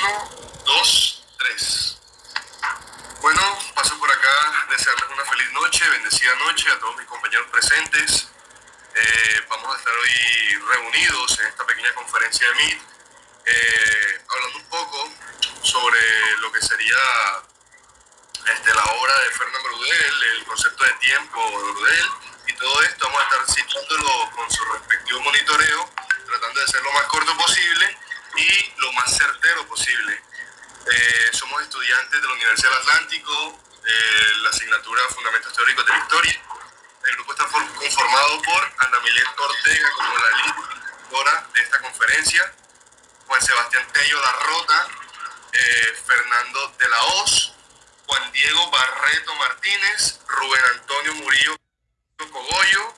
Uno, dos, tres. Bueno, paso por acá, desearles una feliz noche, bendecida noche a todos mis compañeros presentes. Vamos a estar hoy reunidos en esta pequeña conferencia de Meet, hablando un poco sobre lo que sería la obra de Fernand Braudel, el concepto de tiempo de Braudel, y todo esto vamos a estar citándolo con su respectivo monitoreo, tratando de ser lo más corto posible y lo más certero posible. Somos estudiantes de la Universidad del Atlántico, la asignatura Fundamentos Teóricos de la Historia. El grupo está conformado por Ana Milet Ortega como la directora de esta conferencia, Juan Sebastián Tello Larrota, Fernando de la Hoz, Juan Diego Barreto Martínez, Rubén Antonio Murillo Cogollo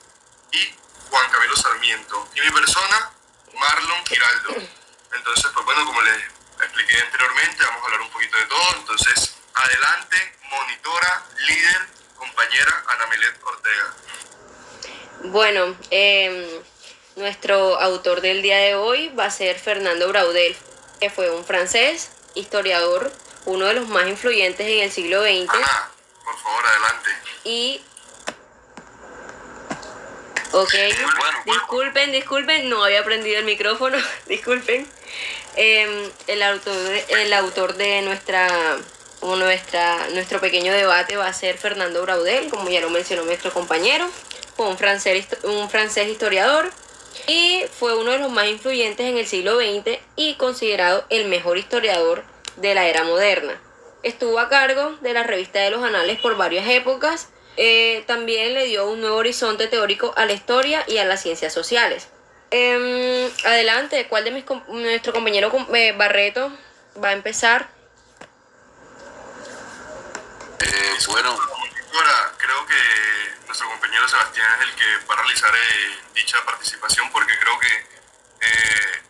y Juan Camilo Sarmiento. Y mi persona, Marlon Giraldo. Entonces, pues bueno, como les expliqué anteriormente, vamos a hablar un poquito de todo. Entonces, adelante, monitora, líder, compañera Ana Milet Ortega. Bueno, nuestro autor del día de hoy va a ser Fernando Braudel, que fue un francés, historiador, uno de los más influyentes en el siglo XX. Ana, por favor, adelante. Y... Ok, disculpen, no había prendido el micrófono, disculpen. El autor de nuestro pequeño debate va a ser Fernando Braudel, como ya lo mencionó nuestro compañero. Fue un francés historiador y fue uno de los más influyentes en el siglo XX y considerado el mejor historiador de la era moderna. Estuvo a cargo de la revista de los Anales por varias épocas. También le dio un nuevo horizonte teórico a la historia y a las ciencias sociales. Adelante, ¿cuál de nuestro compañero Barreto va a empezar? Bueno, ahora creo que nuestro compañero Sebastián es el que va a realizar dicha participación, porque creo que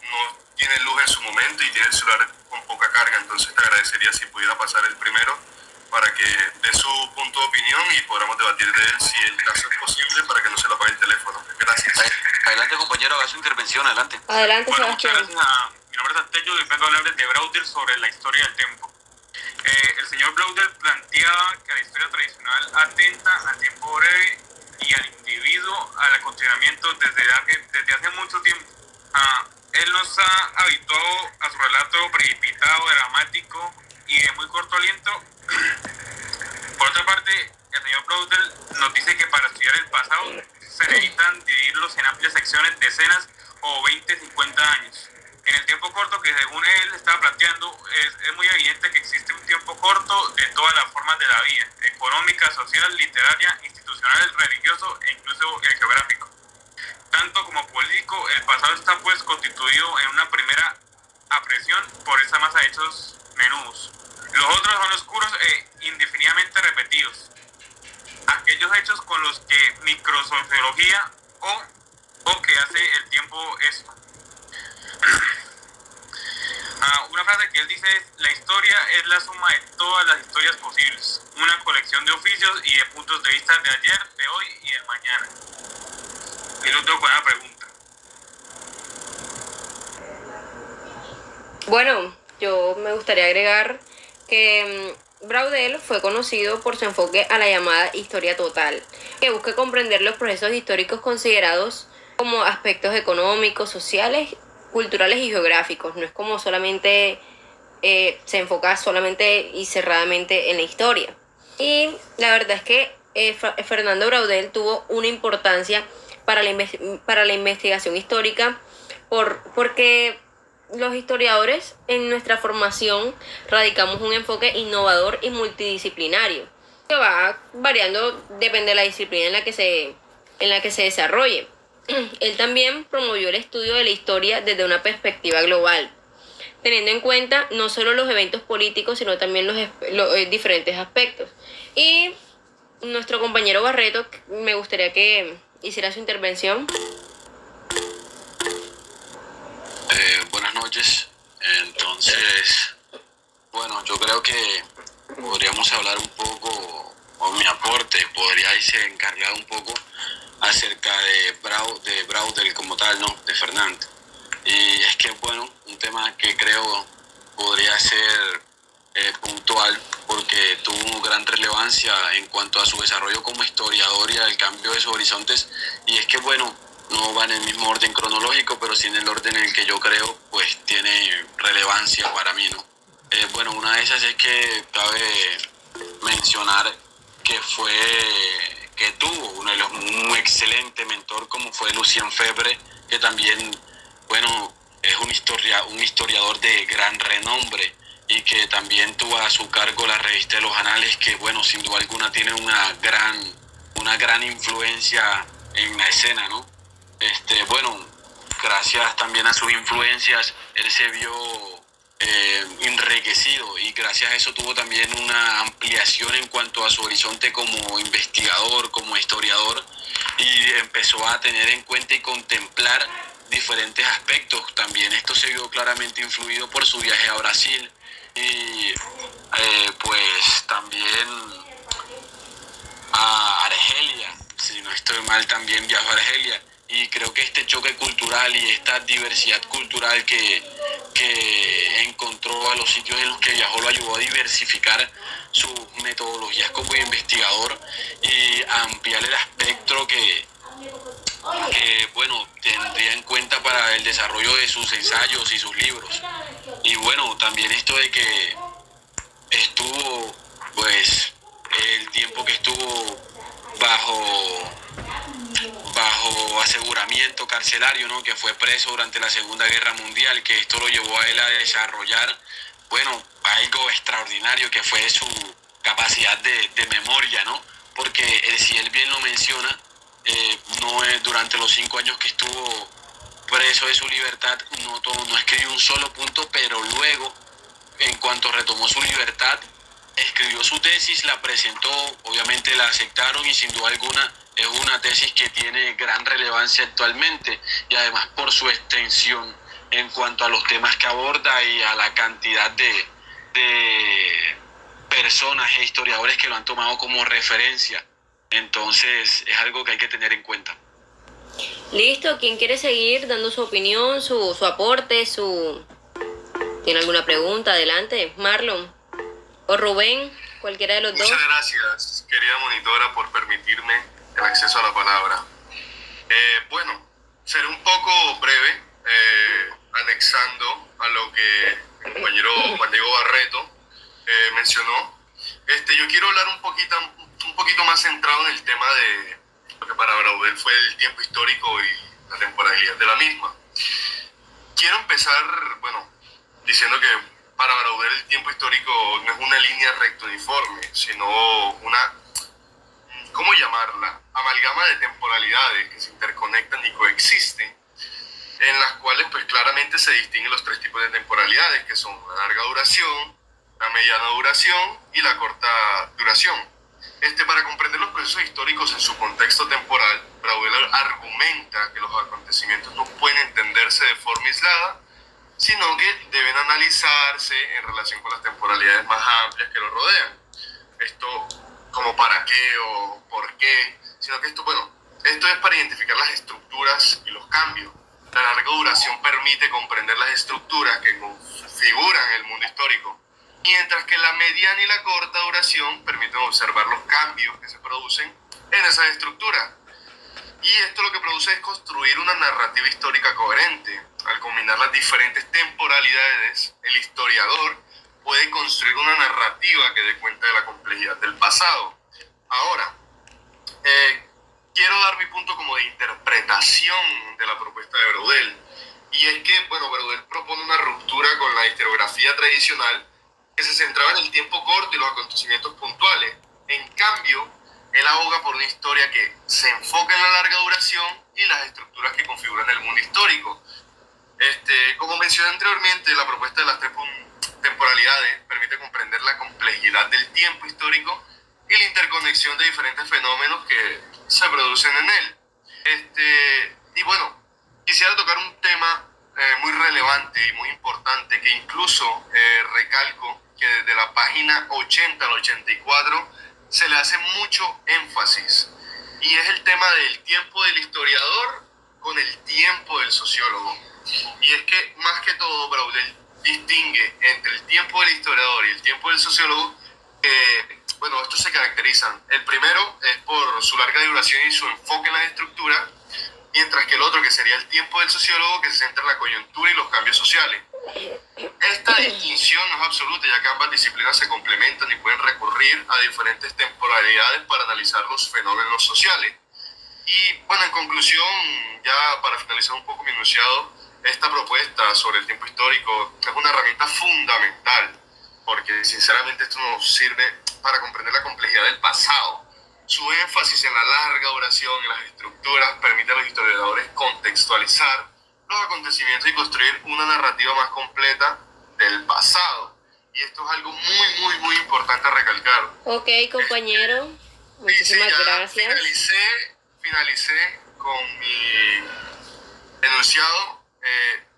no tiene luz en su momento y tiene el celular con poca carga. Entonces te agradecería si pudiera pasar el primero para que dé su punto de opinión y podamos debatir de él si el caso es posible, para que no se le apague el teléfono. Gracias. Adelante, compañero, haga su intervención, adelante. Adelante, bueno, Sebastián. Muchas gracias. Mi nombre es Antello y vengo a hablar de Braudel sobre la historia del tiempo. El señor Braudel planteaba que la historia tradicional atenta al tiempo breve y al individuo, al acondicionamiento desde hace mucho tiempo. Él nos ha habituado a su relato precipitado, dramático y de muy corto aliento. Por otra parte, el señor Braudel nos dice que para estudiar el pasado se necesitan dividirlos en amplias secciones de escenas o 20, 50 años. En el tiempo corto que según él estaba planteando, es muy evidente que existe un tiempo corto de todas las formas de la vida, económica, social, literaria, institucional, religioso e incluso el geográfico. Tanto como político, el pasado está pues constituido en una primera apreciación por esa masa de hechos menudos. Los otros son oscuros e indefinidamente repetidos. Aquellos hechos con los que microsociología o que hace el tiempo esto. Una frase que él dice es: la historia es la suma de todas las historias posibles, una colección de oficios y de puntos de vista de ayer, de hoy y del mañana. Y lo tengo con una pregunta. Bueno, yo me gustaría agregar que Braudel fue conocido por su enfoque a la llamada historia total, que busca comprender los procesos históricos considerados como aspectos económicos, sociales, culturales y geográficos. No es como solamente se enfoca solamente y cerradamente en la historia. Y la verdad es que Fernando Braudel tuvo una importancia para la investigación histórica porque los historiadores en nuestra formación radicamos un enfoque innovador y multidisciplinario que va variando, depende de la disciplina en la que se desarrolle. Él también promovió el estudio de la historia desde una perspectiva global, teniendo en cuenta no solo los eventos políticos, sino también los diferentes aspectos. Y nuestro compañero Barreto, me gustaría que hiciera su intervención. Buenas noches. Entonces, bueno, yo creo que podríamos hablar un poco, o mi aporte podría irse encargado un poco acerca de Braudel como tal, ¿no? De Fernando. Y es que, bueno, un tema que creo podría ser relevancia en cuanto a su desarrollo como historiador y al cambio de sus horizontes, y es que bueno, no va en el mismo orden cronológico, pero sí en el orden en el que yo creo, pues tiene relevancia para mí, ¿no? Bueno, una de esas es que cabe mencionar que tuvo un excelente mentor como fue Lucien Febvre, que también, bueno, es un historiador de gran renombre y que también tuvo a su cargo la revista de los Anales, que bueno, sin duda alguna tiene una gran influencia en la escena, ¿no? Bueno, gracias también a sus influencias, él se vio enriquecido, y gracias a eso tuvo también una ampliación en cuanto a su horizonte como investigador, como historiador, y empezó a tener en cuenta y contemplar diferentes aspectos. También esto se vio claramente influido por su viaje a Brasil y pues también a Argelia, si no estoy mal, también viajó a Argelia, y creo que este choque cultural y esta diversidad cultural que encontró a los sitios en los que viajó lo ayudó a diversificar sus metodologías como investigador y a ampliar el espectro que bueno, tendría en cuenta para el desarrollo de sus ensayos y sus libros. Y bueno, también esto de que estuvo, pues, el tiempo que estuvo bajo aseguramiento carcelario, ¿no? Que fue preso durante la Segunda Guerra Mundial, que esto lo llevó a él a desarrollar, bueno, algo extraordinario que fue su capacidad de memoria, ¿no? Porque si él bien lo menciona, durante los 5 años que estuvo preso de su libertad, no escribió un solo punto, pero luego, en cuanto retomó su libertad, escribió su tesis, la presentó, obviamente la aceptaron, y sin duda alguna es una tesis que tiene gran relevancia actualmente, y además por su extensión en cuanto a los temas que aborda y a la cantidad de personas e historiadores que lo han tomado como referencia. Entonces es algo que hay que tener en cuenta. Listo, ¿quién quiere seguir dando su opinión, su aporte, ¿Tiene alguna pregunta? Adelante, Marlon o Rubén, cualquiera de los dos. Muchas gracias, querida monitora, por permitirme el acceso a la palabra. Bueno, seré un poco breve, anexando a lo que el compañero Juan Diego Barreto mencionó. Yo quiero hablar un poquito más centrado en el tema de lo que para Braudel fue el tiempo histórico y la temporalidad de la misma. Quiero empezar, bueno, diciendo que para Braudel el tiempo histórico no es una línea rectoniforme, sino una, ¿cómo llamarla?, amalgama de temporalidades que se interconectan y coexisten, en las cuales pues claramente se distinguen los 3 tipos de temporalidades, que son la larga duración, la mediana duración y la corta duración. Para comprender los procesos históricos en su contexto temporal, Braudel argumenta que los acontecimientos no pueden entenderse de forma aislada, sino que deben analizarse en relación con las temporalidades más amplias que lo rodean. Esto como para qué o por qué, sino que esto es para identificar las estructuras y los cambios. La larga duración permite comprender las estructuras que configuran el mundo histórico, mientras que la mediana y la corta duración permiten observar los cambios que se producen en esas estructuras. Y esto lo que produce es construir una narrativa histórica coherente. Al combinar las diferentes temporalidades, el historiador puede construir una narrativa que dé cuenta de la complejidad del pasado. Ahora, quiero dar mi punto como de interpretación de la propuesta de Braudel. Y es que, Braudel propone una ruptura con la historiografía tradicional que se centraba en el tiempo corto y los acontecimientos puntuales. En cambio, él aboga por una historia que se enfoca en la larga duración y las estructuras que configuran el mundo histórico. Como mencioné anteriormente, la propuesta de las 3 temporalidades permite comprender la complejidad del tiempo histórico y la interconexión de diferentes fenómenos que se producen en él. Y bueno, quisiera tocar un tema muy relevante y muy importante, que incluso recalco que desde la página 80 al 84 se le hace mucho énfasis, y es el tema del tiempo del historiador con el tiempo del sociólogo. Y es que, más que todo, Braudel distingue entre el tiempo del historiador y el tiempo del sociólogo, bueno, estos se caracterizan. El primero es por su larga duración y su enfoque en la estructura, mientras que el otro, que sería el tiempo del sociólogo, que se centra en la coyuntura y los cambios sociales. Esta distinción no es absoluta, ya que ambas disciplinas se complementan y pueden recurrir a diferentes temporalidades para analizar los fenómenos sociales. Y bueno, en conclusión, ya para finalizar un poco mi enunciado, esta propuesta sobre el tiempo histórico es una herramienta fundamental, porque sinceramente esto nos sirve para comprender la complejidad del pasado. Su énfasis en la larga duración y las estructuras permite a los historiadores contextualizar los acontecimientos y construir una narrativa más completa del pasado. Y esto es algo muy importante a recalcar. Ok, compañero, muchísimas gracias. Finalicé con mi enunciado.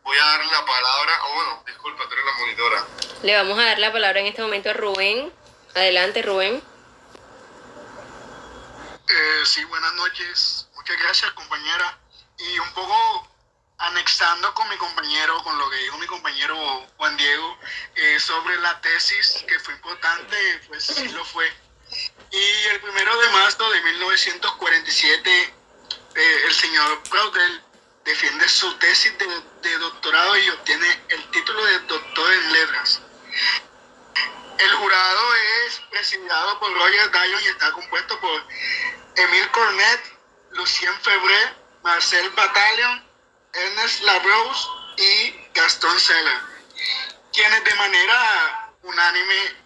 Voy a dar la palabra, disculpa, tú eres la monitora. Le vamos a dar la palabra en este momento a Rubén. Adelante, Rubén. Sí, buenas noches. Muchas gracias, compañera. Y un poco anexando con lo que dijo mi compañero Juan Diego sobre la tesis, que fue importante, pues sí lo fue. Y el 1 de marzo de 1947, el señor Braudel defiende su tesis de doctorado y obtiene el título de doctor en letras. El jurado es presidido por Roger Dallon y está compuesto por Émile Cornet, Lucien Febvre, Marcel Batallion, Ernest Labrousse y Gaston Celler, quienes de manera unánime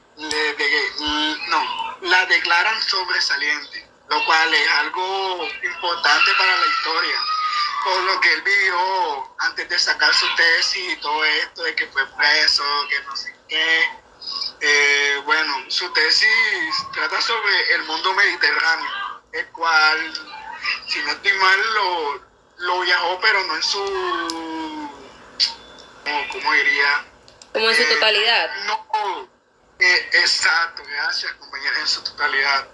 la declaran sobresaliente, lo cual es algo importante para la historia, por lo que él vivió antes de sacar su tesis y todo esto, de que fue preso, que no sé qué. Su tesis trata sobre el mundo mediterráneo, el cual, si no estoy mal, lo viajó, pero no en su... ¿Cómo diría? Como en su totalidad. No, exacto, gracias, compañera, en su totalidad.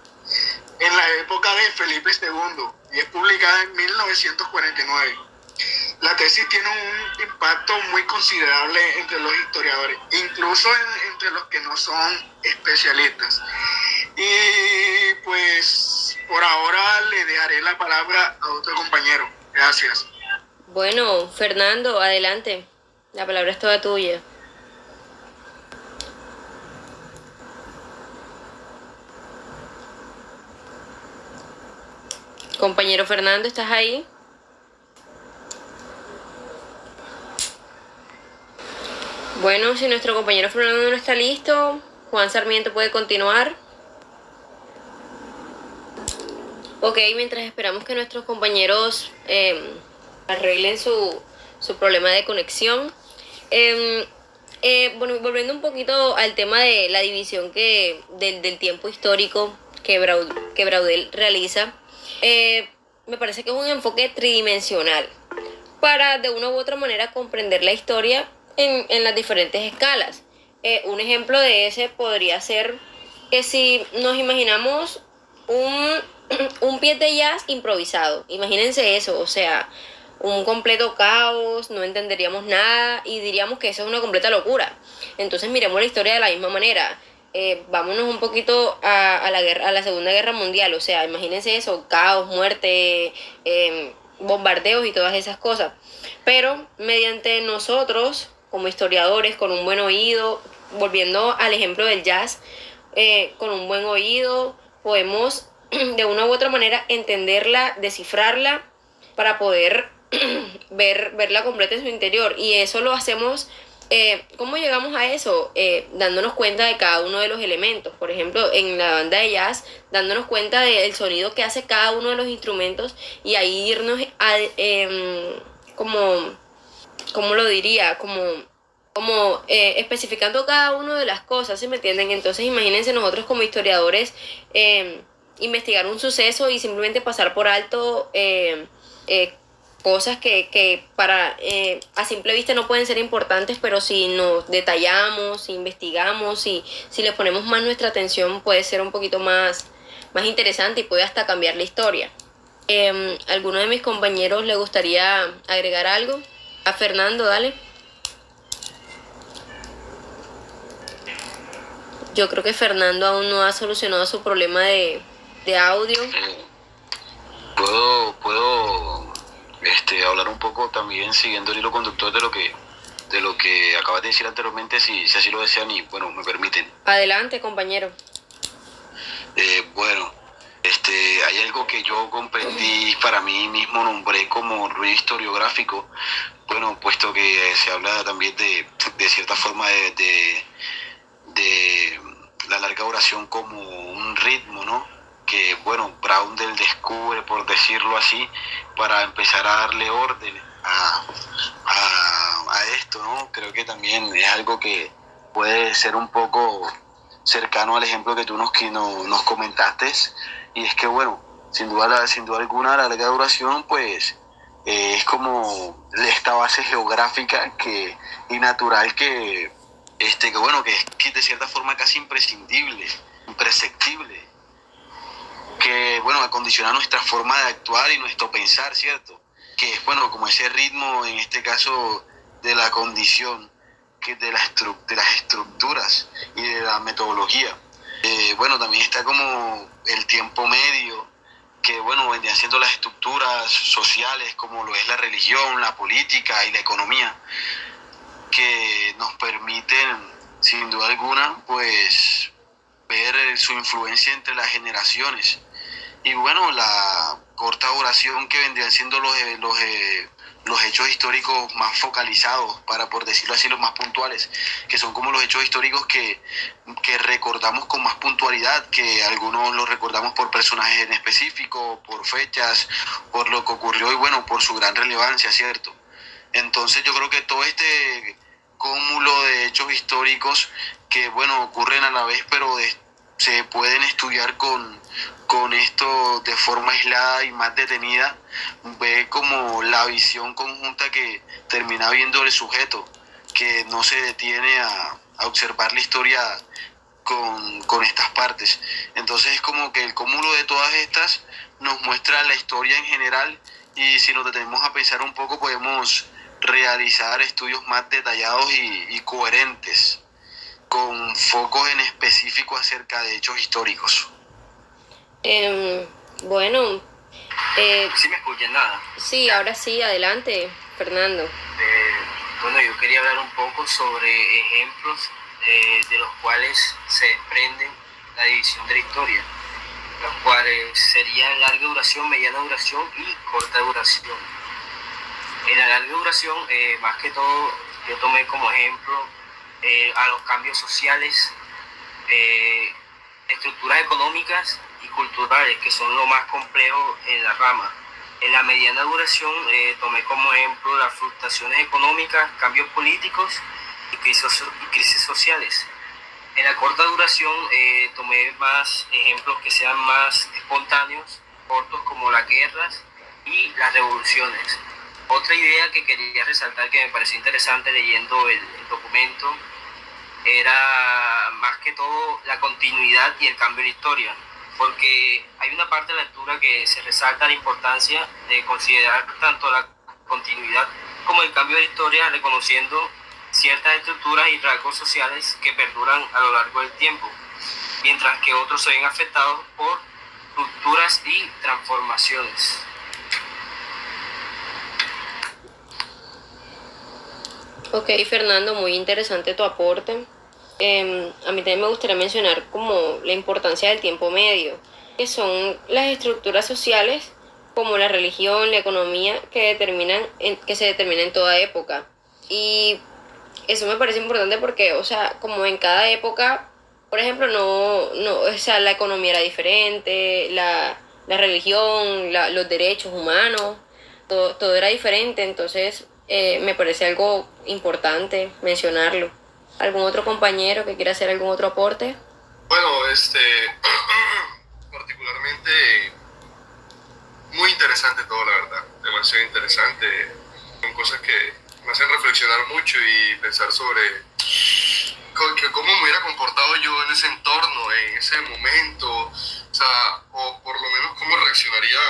En la época de Felipe II, y es publicada en 1949. La tesis tiene un impacto muy considerable entre los historiadores, incluso entre los que no son especialistas. Y pues por ahora le dejaré la palabra a otro compañero. Gracias. Bueno, Fernando, adelante. La palabra es toda tuya. Compañero Fernando, ¿estás ahí? Bueno, si nuestro compañero Fernando no está listo, Juan Sarmiento puede continuar. Ok, mientras esperamos que nuestros compañeros arreglen su problema de conexión. Volviendo un poquito al tema de la división del tiempo histórico que Braudel realiza, me parece que es un enfoque tridimensional para de una u otra manera comprender la historia en las diferentes escalas. Un ejemplo de ese podría ser que si nos imaginamos un pie de jazz improvisado, imagínense eso, o sea, un completo caos, no entenderíamos nada y diríamos que eso es una completa locura. Entonces miremos la historia de la misma manera. Vámonos un poquito a la Segunda Guerra Mundial, o sea, imagínense eso, caos, muerte, bombardeos y todas esas cosas. Pero mediante nosotros, como historiadores, con un buen oído, volviendo al ejemplo del jazz, con un buen oído, podemos de una u otra manera entenderla, descifrarla, para poder verla completa en su interior. Y eso lo hacemos, ¿cómo llegamos a eso? Dándonos cuenta de cada uno de los elementos. Por ejemplo, en la banda de jazz, dándonos cuenta del sonido que hace cada uno de los instrumentos y ahí irnos ¿cómo lo diría? Especificando cada una de las cosas, ¿sí me entienden? Entonces imagínense nosotros como historiadores investigar un suceso y simplemente pasar por alto cosas que para a simple vista no pueden ser importantes, pero si nos detallamos, si investigamos, si le ponemos más nuestra atención, puede ser un poquito más interesante y puede hasta cambiar la historia. ¿Alguno de mis compañeros le gustaría agregar algo? A Fernando, dale. Yo creo que Fernando aún no ha solucionado su problema de audio. Puedo hablar un poco también siguiendo el hilo conductor de lo que acabas de decir anteriormente, si así lo desean y bueno, me permiten. Adelante, compañero. Bueno, hay algo que yo comprendí, para mí mismo nombré como ruido historiográfico, bueno, puesto que se habla también de cierta forma de la larga duración como un ritmo, ¿no? Que, bueno, Braundel descubre, por decirlo así, para empezar a darle orden a esto, ¿no? Creo que también es algo que puede ser un poco cercano al ejemplo que tú nos comentaste, y es que, bueno, sin duda alguna, la larga duración, pues, es como esta base geográfica y natural que bueno, que de cierta forma casi imprescindible, imprescindible, que bueno, acondiciona nuestra forma de actuar y nuestro pensar, ¿cierto? Que es bueno, como ese ritmo, en este caso, de la condición, que de las estructuras y de la metodología. Bueno, también está como el tiempo medio, que bueno, vendrían siendo las estructuras sociales, como lo es la religión, la política y la economía, que nos permiten, sin duda alguna, pues ver su influencia entre las generaciones. Y bueno, la corta duración que vendrían siendo los hechos históricos más focalizados, por decirlo así, los más puntuales, que son como los hechos históricos que recordamos con más puntualidad, que algunos los recordamos por personajes en específico, por fechas, por lo que ocurrió y bueno, por su gran relevancia, ¿cierto? Entonces yo creo que todo este cúmulo de hechos históricos que, bueno, ocurren a la vez, pero se pueden estudiar con esto de forma aislada y más detenida, ve como la visión conjunta que termina viendo el sujeto, que no se detiene a observar la historia con estas partes. Entonces es como que el cúmulo de todas estas nos muestra la historia en general, y si nos detenemos a pensar un poco podemos realizar estudios más detallados y coherentes, con focos en específico acerca de hechos históricos. Bueno, ¿Sí me escuchan? Nada. sí, ahora sí, adelante, Fernando. Bueno, yo quería hablar un poco sobre ejemplos de los cuales se desprenden la división de la historia, los cuales serían larga duración, mediana duración y corta duración. En la larga duración, más que todo, yo tomé como ejemplo a los cambios sociales, estructuras económicas y culturales, que son lo más complejo en la rama. En la mediana duración tomé como ejemplo las fluctuaciones económicas, cambios políticos y crisis sociales. En la corta duración tomé más ejemplos que sean más espontáneos, cortos, como las guerras y las revoluciones. Otra idea que quería resaltar, que me pareció interesante leyendo el documento, era más que todo la continuidad y el cambio de la historia, porque hay una parte de la lectura que se resalta la importancia de considerar tanto la continuidad como el cambio de la historia, reconociendo ciertas estructuras y rasgos sociales que perduran a lo largo del tiempo, mientras que otros se ven afectados por rupturas y transformaciones. Ok, Fernando, muy interesante tu aporte. A mí también me gustaría mencionar como la importancia del tiempo medio, que son las estructuras sociales como la religión, la economía, que se determinan en toda época. Y eso me parece importante porque, o sea, como en cada época, por ejemplo, o sea, la economía era diferente, la religión, los derechos humanos, todo era diferente, entonces me parece algo importante mencionarlo. ¿Algún otro compañero que quiera hacer algún otro aporte? Bueno, particularmente muy interesante todo, la verdad, demasiado interesante, son cosas que me hacen reflexionar mucho y pensar sobre cómo me hubiera comportado yo en ese entorno, en ese momento, o sea, o por lo menos cómo reaccionaría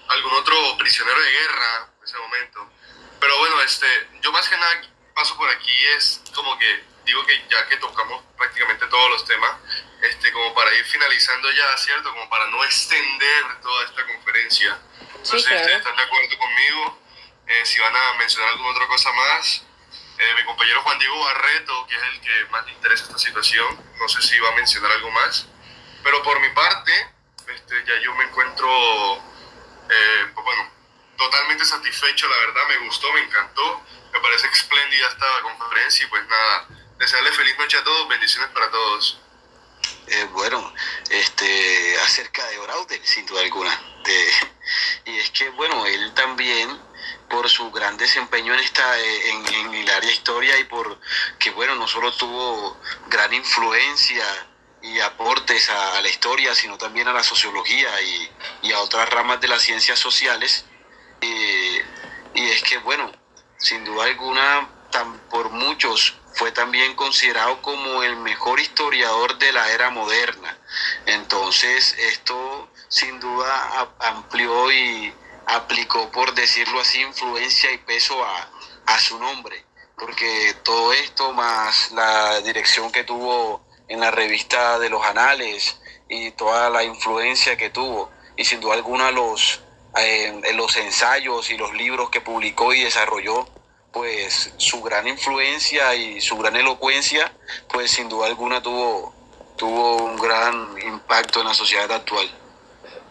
algún otro prisionero de guerra en ese momento. Pero bueno, yo más que nada paso por aquí es como que digo que ya que tocamos prácticamente todos los temas, como para ir finalizando ya, ¿cierto? Como para no extender toda esta conferencia. No Sí, sé si claro. ustedes están de acuerdo conmigo, si van a mencionar alguna otra cosa más. Mi compañero Juan Diego Barreto, que es el que más le interesa esta situación, no sé si va a mencionar algo más. Pero por mi parte, ya yo me encuentro, pues bueno, totalmente satisfecho, la verdad, me gustó, me encantó, me parece espléndida esta conferencia y pues nada, desearle feliz noche a todos, bendiciones para todos. Bueno, acerca de Braudel, sin duda alguna. Y es que, bueno, él también, por su gran desempeño en el área historia y por que, bueno, no solo tuvo gran influencia y aportes a la historia, sino también a la sociología y a otras ramas de las ciencias sociales. Y es que, bueno, sin duda alguna, por muchos fue también considerado como el mejor historiador de la era moderna. Entonces, esto sin duda amplió y aplicó, por decirlo así, influencia y peso a su nombre, porque todo esto, más la dirección que tuvo en la revista de los Anales y toda la influencia que tuvo, y sin duda alguna los ensayos y los libros que publicó y desarrolló, pues su gran influencia y su gran elocuencia, pues sin duda alguna tuvo un gran impacto en la sociedad actual.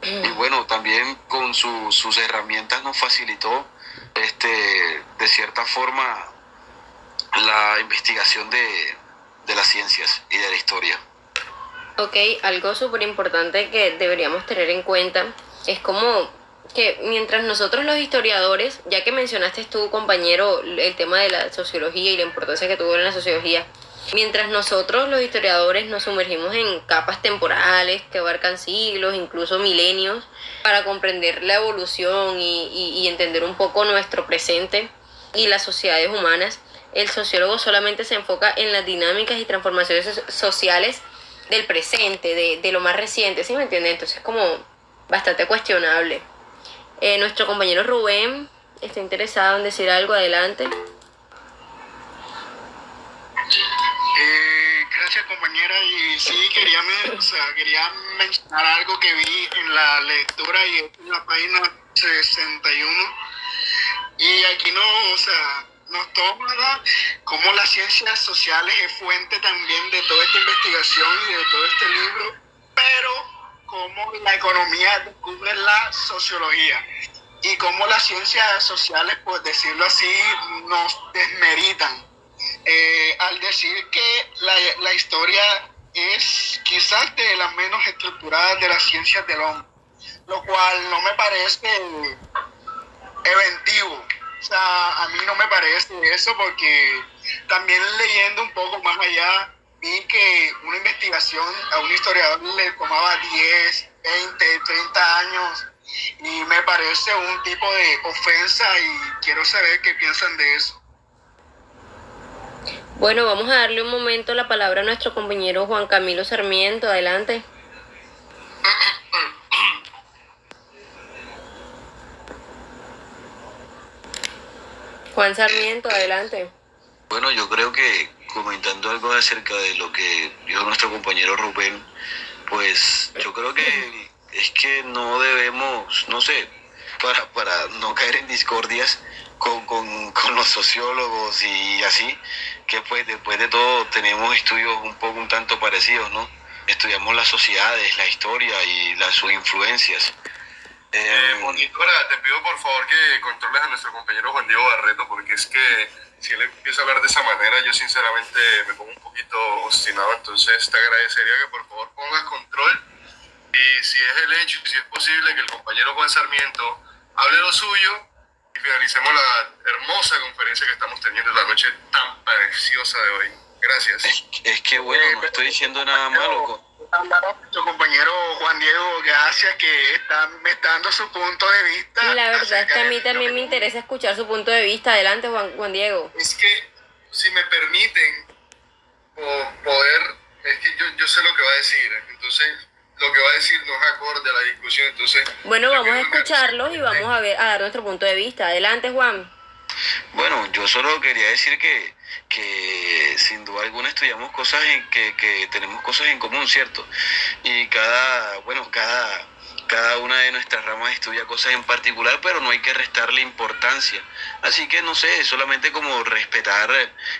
Y bueno, también con sus herramientas nos facilitó, de cierta forma, la investigación de las ciencias y de la historia. Ok, algo súper importante que deberíamos tener en cuenta es como que mientras nosotros los historiadores, ya que mencionaste tú, compañero, el tema de la sociología y la importancia que tuvo en la sociología, mientras nosotros los historiadores nos sumergimos en capas temporales que abarcan siglos, incluso milenios, para comprender la evolución y entender un poco nuestro presente y las sociedades humanas, el sociólogo solamente se enfoca en las dinámicas y transformaciones sociales del presente, de lo más reciente, ¿sí me entiendes? Entonces es como bastante cuestionable. Nuestro compañero Rubén está interesado en decir algo, adelante. Gracias, compañera, y sí, quería mencionar algo que vi en la lectura y en la página 61, y aquí nos toma como las ciencias sociales es fuente también de toda esta investigación y de todo este libro, pero como la economía descubre la sociología y como las ciencias sociales, por decirlo así, nos desmeritan al decir que la historia es quizás de las menos estructuradas de las ciencias del hombre, lo cual no me parece eventivo. O sea, a mí no me parece eso, porque también leyendo un poco más allá, vi que una investigación a un historiador le tomaba 10, 20, 30 años, y me parece un tipo de ofensa y quiero saber qué piensan de eso. Bueno, vamos a darle un momento la palabra a nuestro compañero Juan Camilo Sarmiento, adelante. Juan Sarmiento, adelante. Bueno, yo creo que comentando algo acerca de lo que dijo nuestro compañero Rubén, pues yo creo que es que no debemos, no sé, para no caer en discordias con los sociólogos y así, que pues después de todo tenemos estudios un tanto parecidos, ¿no? Estudiamos las sociedades, la historia y sus influencias. Monitora, te pido por favor que controles a nuestro compañero Juan Diego Barreto, porque es que si él empieza a hablar de esa manera, yo sinceramente me pongo un poquito obstinado. Entonces te agradecería que por favor pongas control, y si es el hecho, si es posible, que el compañero Juan Sarmiento hable lo suyo y finalicemos la hermosa conferencia que estamos teniendo en la noche tan preciosa de hoy. Gracias. Es que bueno, no estoy diciendo nada malo. Nuestro compañero Juan Diego, gracias, que me está dando su punto de vista. La verdad es que a mí también me interesa escuchar su punto de vista. Adelante, Juan Diego. Es que, si me permiten poder, es que yo sé lo que va a decir, entonces lo que va a decir no es acorde a la discusión, entonces... Bueno, vamos a escucharlos y vamos a dar nuestro punto de vista. Adelante, Juan. Bueno, yo solo quería decir que sin sin duda alguna estudiamos cosas que tenemos cosas en común, ¿cierto? Y cada una de nuestras ramas estudia cosas en particular, pero no hay que restarle importancia. Así que no sé, solamente como respetar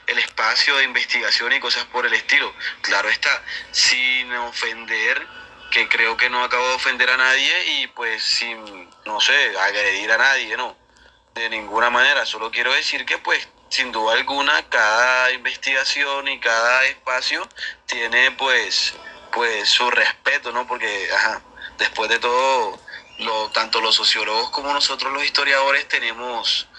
el espacio de investigación y cosas por el estilo. Claro está, sin ofender, que creo que no acabo de ofender a nadie y pues sin, no sé, agredir a nadie, no, de ninguna manera. Solo quiero decir que pues sin duda alguna cada investigación y cada espacio tiene pues su respeto, ¿no? Porque, después de todo, tanto los sociólogos como nosotros los historiadores tenemos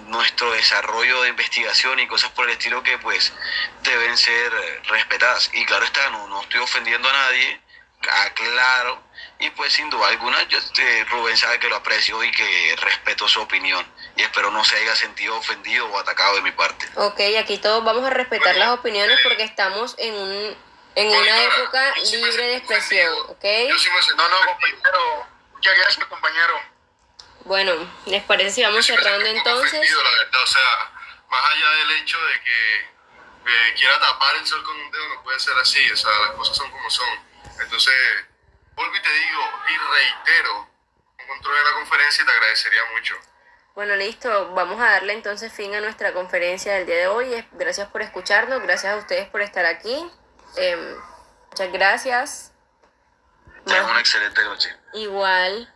nuestro desarrollo de investigación y cosas por el estilo que pues deben ser respetadas. Y claro está, no estoy ofendiendo a nadie, claro, y pues sin duda alguna Rubén sabe que lo aprecio y que respeto su opinión y espero no se haya sentido ofendido o atacado de mi parte. Ok, aquí todos vamos a respetar las opiniones porque estamos en una época libre de expresión, ¿ok? Yo sí me sentí No, ofendido. compañero. Muchas gracias, compañero. Bueno, ¿les parece si vamos Yo sí me cerrando sentí un poco entonces? ofendido, la verdad. O sea, más allá del hecho de que quiera tapar el sol con un dedo, no puede ser así. O sea, las cosas son como son. Entonces, vuelvo y te digo y reitero, un control de la conferencia y te agradecería mucho. Bueno, listo. Vamos a darle entonces fin a nuestra conferencia del día de hoy. Gracias por escucharnos, gracias a ustedes por estar aquí. Muchas gracias. Tengan una excelente noche. Igual.